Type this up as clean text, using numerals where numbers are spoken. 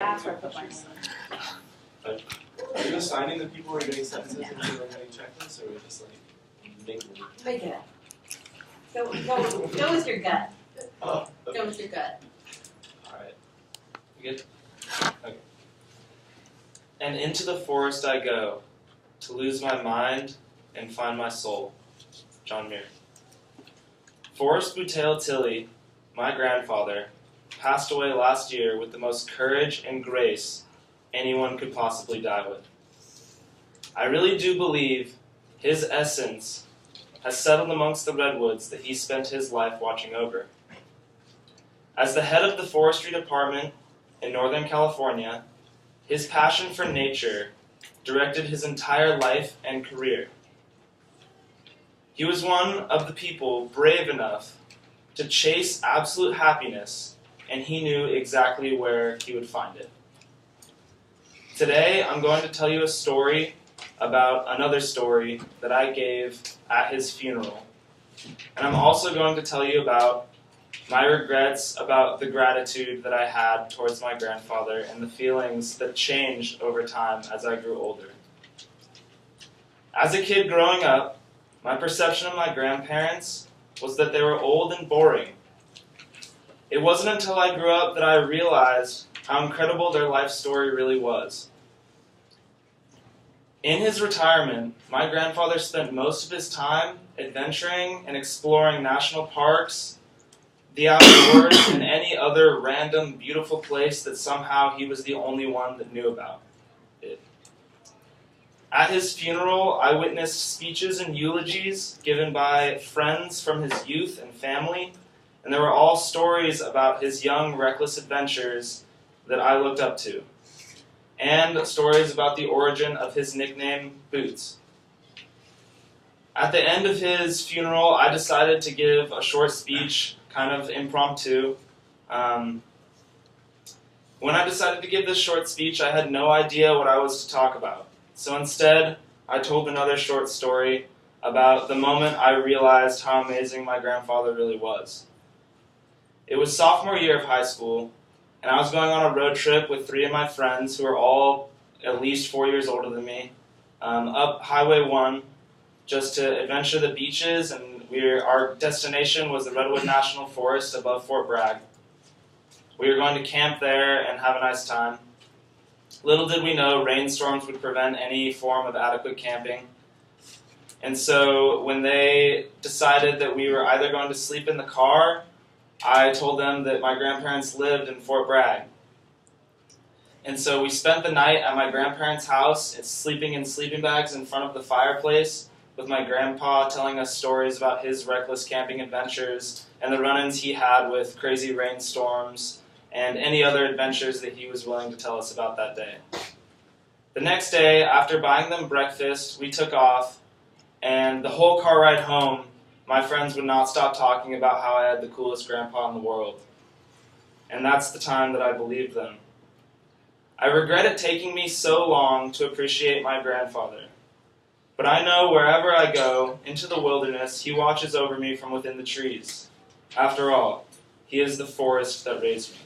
ask where I put mine. Are you assigning the people who are getting sentences into like any checklists, or just like making them? Make it up. Go with your gut. Oh, Go with your gut. Alright. You good? Okay. And into the forest I go, to lose my mind and find my soul. John Muir. Forrest Bouteille Tilley, my grandfather, passed away last year with the most courage and grace anyone could possibly die with. I really do believe his essence has settled amongst the redwoods that he spent his life watching over. As the head of the forestry department in Northern California, his passion for nature directed his entire life and career. He was one of the people brave enough to chase absolute happiness, and he knew exactly where he would find it. Today, I'm going to tell you a story about another story that I gave at his funeral. And I'm also going to tell you about my regrets, about the gratitude that I had towards my grandfather, and the feelings that changed over time as I grew older. As a kid growing up, my perception of my grandparents was that they were old and boring. It wasn't until I grew up that I realized how incredible their life story really was. In his retirement, my grandfather spent most of his time adventuring and exploring national parks, the outdoors, and any other random beautiful place that somehow he was the only one that knew about it. At his funeral, I witnessed speeches and eulogies given by friends from his youth and family, and they were all stories about his young, reckless adventures that I looked up to, and stories about the origin of his nickname, Boots. At the end of his funeral, I decided to give a short speech, kind of impromptu. When I decided to give this short speech, I had no idea what I was to talk about. So instead, I told another short story about the moment I realized how amazing my grandfather really was. It was sophomore year of high school, and I was going on a road trip with 3 of my friends who are all at least 4 years older than me, up Highway 1, just to adventure the beaches, and our destination was the Redwood National Forest above Fort Bragg. We were going to camp there and have a nice time. Little did we know rainstorms would prevent any form of adequate camping. And so when they decided that we were either going to sleep in the car, I told them that my grandparents lived in Fort Bragg. And so we spent the night at my grandparents' house, sleeping in sleeping bags in front of the fireplace, with my grandpa telling us stories about his reckless camping adventures and the run-ins he had with crazy rainstorms and any other adventures that he was willing to tell us about that day. The next day, after buying them breakfast, we took off, and the whole car ride home, my friends would not stop talking about how I had the coolest grandpa in the world. And that's the time that I believed them. I regret it taking me so long to appreciate my grandfather. But I know wherever I go, into the wilderness, he watches over me from within the trees. After all, he is the forest that raised me.